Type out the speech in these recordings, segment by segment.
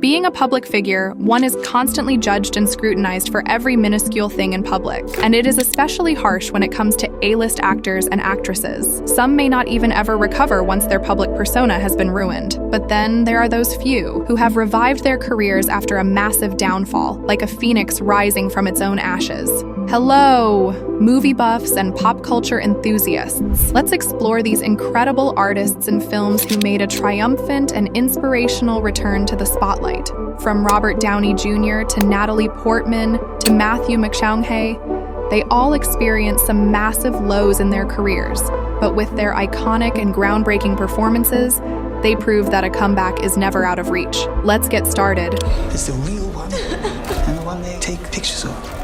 Being a public figure, one is constantly judged and scrutinized for every minuscule thing in public, and it is especially harsh when it comes to A-list actors and actresses. Some may not even ever recover once their public persona has been ruined. But then there are those few who have revived their careers after a massive downfall, like a phoenix rising from its own ashes. Hello, movie buffs and pop culture enthusiasts. Let's explore these incredible artists and films who made a triumphant and inspirational return to the spotlight. From Robert Downey Jr. to Natalie Portman to Mathew McChounghey, they all experienced some massive lows in their careers, but with their iconic and groundbreaking performances, they prove that a comeback is never out of reach. Let's get started. It's the real one, and the one they take pictures of.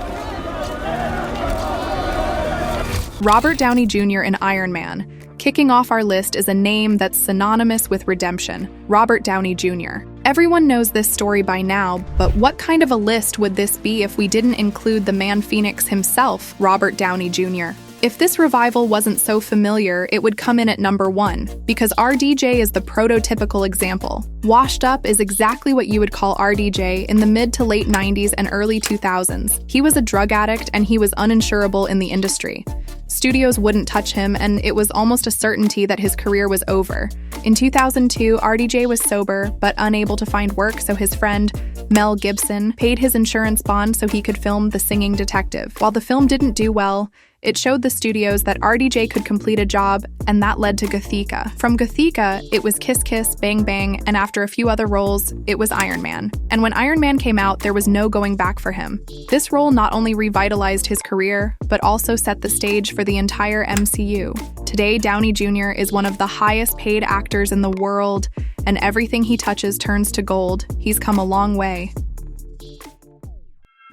Robert Downey Jr. in Iron Man. Kicking off our list is a name that's synonymous with redemption, Robert Downey Jr. Everyone knows this story by now, but what kind of a list would this be if we didn't include the man Phoenix himself, Robert Downey Jr.? If this revival wasn't so familiar, it would come in at number 1, because RDJ is the prototypical example. Washed up is exactly what you would call RDJ in the mid to late 90s and early 2000s. He was a drug addict and he was uninsurable in the industry. Studios wouldn't touch him, and it was almost a certainty that his career was over. In 2002, RDJ was sober, but unable to find work, so his friend, Mel Gibson, paid his insurance bond so he could film The Singing Detective. While the film didn't do well, it showed the studios that RDJ could complete a job, and that led to Gothika. From Gothika, it was Kiss Kiss, Bang Bang, and after a few other roles, it was Iron Man. And when Iron Man came out, there was no going back for him. This role not only revitalized his career, but also set the stage for the entire MCU. Today, Downey Jr. is one of the highest paid actors in the world, and everything he touches turns to gold. He's come a long way.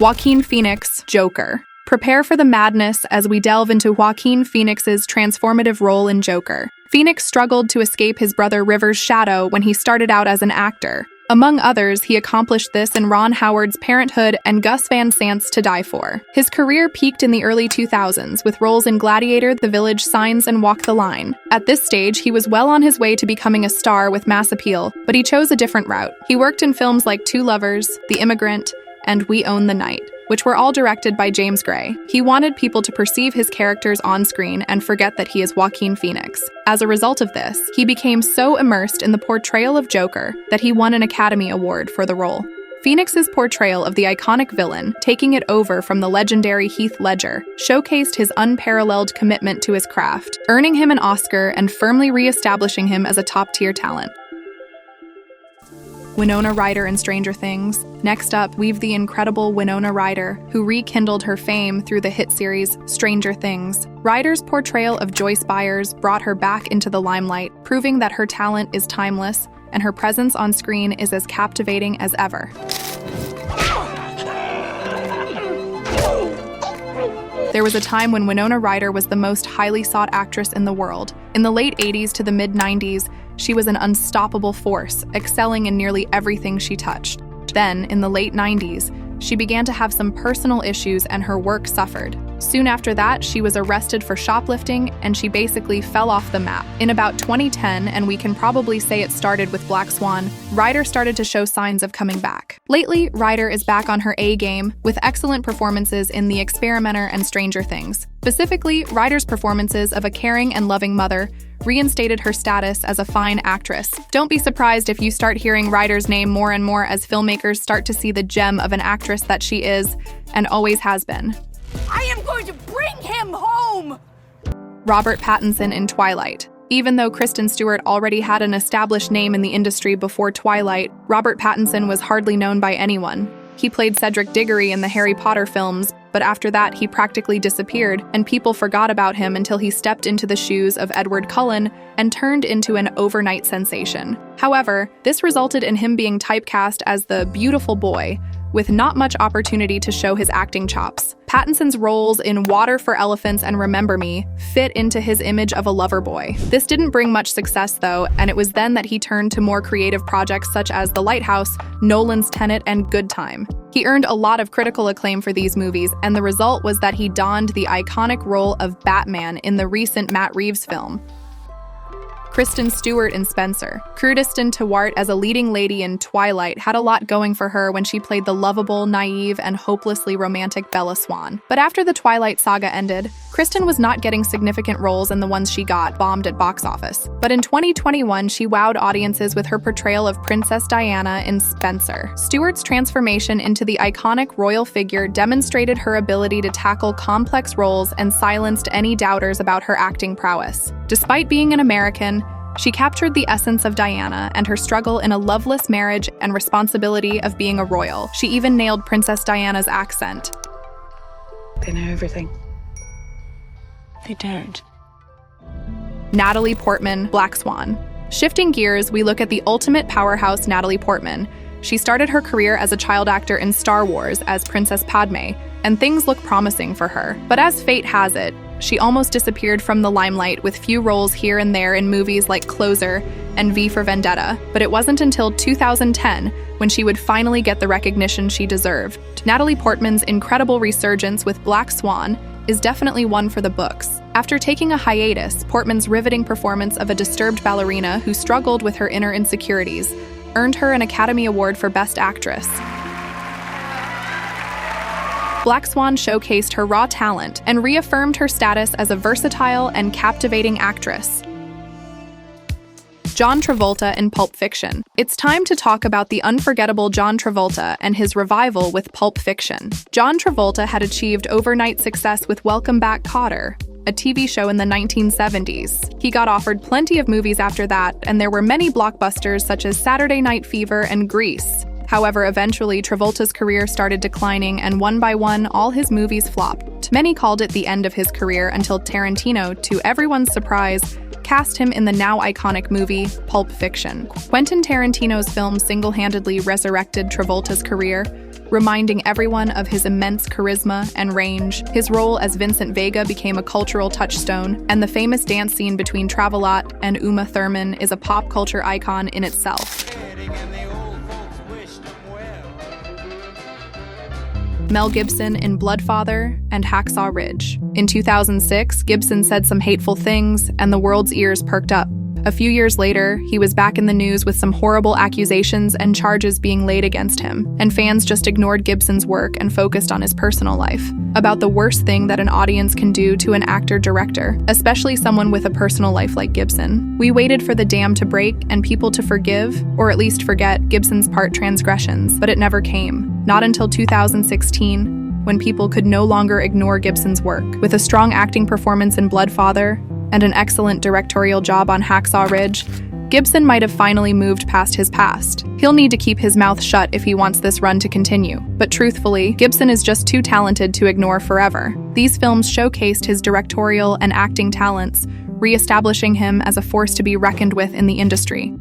Joaquin Phoenix, Joker. Prepare for the madness as we delve into Joaquin Phoenix's transformative role in Joker. Phoenix struggled to escape his brother River's shadow when he started out as an actor. Among others, he accomplished this in Ron Howard's Parenthood and Gus Van Sant's To Die For. His career peaked in the early 2000s with roles in Gladiator, The Village, Signs, and Walk the Line. At this stage, he was well on his way to becoming a star with mass appeal, but he chose a different route. He worked in films like Two Lovers, The Immigrant, and We Own the Night, which were all directed by James Gray. He wanted people to perceive his characters on screen and forget that he is Joaquin Phoenix. As a result of this, he became so immersed in the portrayal of Joker that he won an Academy Award for the role. Phoenix's portrayal of the iconic villain, taking it over from the legendary Heath Ledger, showcased his unparalleled commitment to his craft, earning him an Oscar and firmly re-establishing him as a top-tier talent. Winona Ryder in Stranger Things. Next up, we've the incredible Winona Ryder, who rekindled her fame through the hit series Stranger Things. Ryder's portrayal of Joyce Byers brought her back into the limelight, proving that her talent is timeless and her presence on screen is as captivating as ever. There was a time when Winona Ryder was the most highly sought actress in the world. In the late 80s to the mid-90s, she was an unstoppable force, excelling in nearly everything she touched. Then, in the late 90s, she began to have some personal issues and her work suffered. Soon after that, she was arrested for shoplifting and she basically fell off the map. In about 2010, and we can probably say it started with Black Swan, Ryder started to show signs of coming back. Lately, Ryder is back on her A game with excellent performances in The Experimenter and Stranger Things. Specifically, Ryder's performances of a caring and loving mother reinstated her status as a fine actress. Don't be surprised if you start hearing Ryder's name more and more as filmmakers start to see the gem of an actress that she is and always has been. I am going to bring him home! Robert Pattinson in Twilight. Even though Kristen Stewart already had an established name in the industry before Twilight, Robert Pattinson was hardly known by anyone. He played Cedric Diggory in the Harry Potter films, but after that he practically disappeared, and people forgot about him until he stepped into the shoes of Edward Cullen and turned into an overnight sensation. However, this resulted in him being typecast as the beautiful boy, with not much opportunity to show his acting chops. Pattinson's roles in Water for Elephants and Remember Me fit into his image of a lover boy. This didn't bring much success though, and it was then that he turned to more creative projects such as The Lighthouse, Nolan's Tenet, and Good Time. He earned a lot of critical acclaim for these movies, and the result was that he donned the iconic role of Batman in the recent Matt Reeves film. Kristen Stewart in Spencer. Kristen Stewart as a leading lady in Twilight had a lot going for her when she played the lovable, naive, and hopelessly romantic Bella Swan. But after the Twilight saga ended, Kristen was not getting significant roles, and the ones she got bombed at box office. But in 2021, she wowed audiences with her portrayal of Princess Diana in Spencer. Stewart's transformation into the iconic royal figure demonstrated her ability to tackle complex roles and silenced any doubters about her acting prowess. Despite being an American, she captured the essence of Diana and her struggle in a loveless marriage and responsibility of being a royal. She even nailed Princess Diana's accent. They know everything. They don't. Natalie Portman, Black Swan. Shifting gears, we look at the ultimate powerhouse, Natalie Portman. She started her career as a child actor in Star Wars as Princess Padme, and things look promising for her. But as fate has it, she almost disappeared from the limelight with few roles here and there in movies like Closer and V for Vendetta. But it wasn't until 2010 when she would finally get the recognition she deserved. Natalie Portman's incredible resurgence with Black Swan is definitely one for the books. After taking a hiatus, Portman's riveting performance of a disturbed ballerina who struggled with her inner insecurities earned her an Academy Award for Best Actress. Black Swan showcased her raw talent and reaffirmed her status as a versatile and captivating actress. John Travolta in Pulp Fiction. It's time to talk about the unforgettable John Travolta and his revival with Pulp Fiction. John Travolta had achieved overnight success with Welcome Back, Kotter, a TV show in the 1970s. He got offered plenty of movies after that, and there were many blockbusters such as Saturday Night Fever and Grease. However, eventually, Travolta's career started declining, and one by one, all his movies flopped. Many called it the end of his career until Tarantino, to everyone's surprise, cast him in the now iconic movie Pulp Fiction. Quentin Tarantino's film single-handedly resurrected Travolta's career, reminding everyone of his immense charisma and range. His role as Vincent Vega became a cultural touchstone, and the famous dance scene between Travolta and Uma Thurman is a pop culture icon in itself. Mel Gibson in Bloodfather and Hacksaw Ridge. In 2006, Gibson said some hateful things, and the world's ears perked up. A few years later, he was back in the news with some horrible accusations and charges being laid against him, and fans just ignored Gibson's work and focused on his personal life. About the worst thing that an audience can do to an actor-director, especially someone with a personal life like Gibson. We waited for the dam to break and people to forgive, or at least forget, Gibson's part transgressions, but it never came. Not until 2016, when people could no longer ignore Gibson's work. With a strong acting performance in Bloodfather and an excellent directorial job on Hacksaw Ridge, Gibson might have finally moved past his past. He'll need to keep his mouth shut if he wants this run to continue. But truthfully, Gibson is just too talented to ignore forever. These films showcased his directorial and acting talents, re-establishing him as a force to be reckoned with in the industry.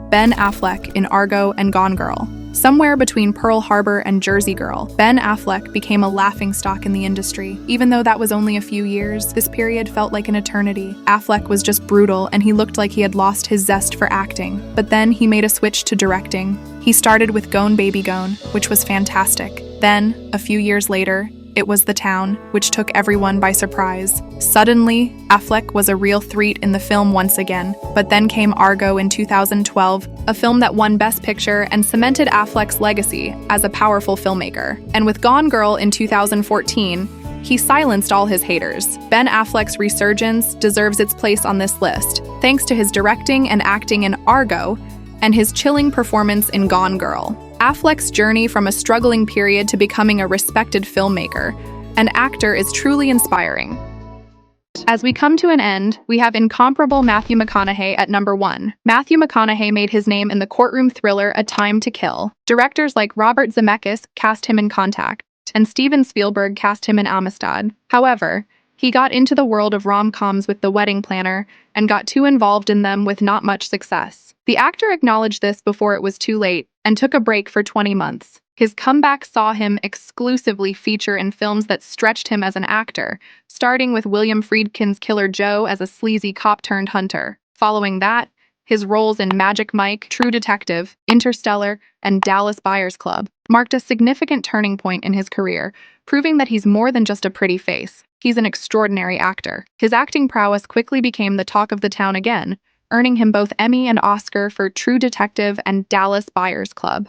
Ben Affleck in Argo and Gone Girl. Somewhere between Pearl Harbor and Jersey Girl, Ben Affleck became a laughingstock in the industry. Even though that was only a few years, this period felt like an eternity. Affleck was just brutal, and he looked like he had lost his zest for acting. But then he made a switch to directing. He started with Gone Baby Gone, which was fantastic. Then, a few years later, it was The Town, which took everyone by surprise. Suddenly, Affleck was a real threat in the film once again, but then came Argo in 2012, a film that won Best Picture and cemented Affleck's legacy as a powerful filmmaker. And with Gone Girl in 2014, he silenced all his haters. Ben Affleck's resurgence deserves its place on this list, thanks to his directing and acting in Argo and his chilling performance in Gone Girl. Affleck's journey from a struggling period to becoming a respected filmmaker and actor is truly inspiring. As we come to an end, we have incomparable Mathew McConaughey at number 1. Mathew McConaughey made his name in the courtroom thriller A Time to Kill. Directors like Robert Zemeckis cast him in Contact, and Steven Spielberg cast him in Amistad. However, he got into the world of rom-coms with The Wedding Planner and got too involved in them with not much success. The actor acknowledged this before it was too late and took a break for 20 months. His comeback saw him exclusively feature in films that stretched him as an actor, starting with William Friedkin's Killer Joe as a sleazy cop-turned-hunter. Following that, his roles in Magic Mike, True Detective, Interstellar, and Dallas Buyers Club marked a significant turning point in his career, proving that he's more than just a pretty face. He's an extraordinary actor. His acting prowess quickly became the talk of the town again, earning him both Emmy and Oscar for True Detective and Dallas Buyers Club.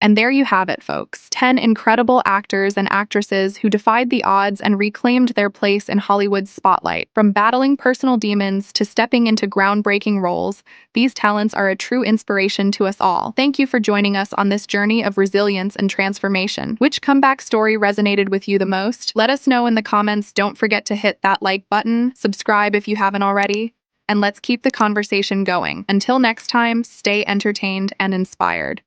And there you have it, folks. 10 incredible actors and actresses who defied the odds and reclaimed their place in Hollywood's spotlight. From battling personal demons to stepping into groundbreaking roles, these talents are a true inspiration to us all. Thank you for joining us on this journey of resilience and transformation. Which comeback story resonated with you the most? Let us know in the comments. Don't forget to hit that like button, subscribe if you haven't already, and let's keep the conversation going. Until next time, stay entertained and inspired.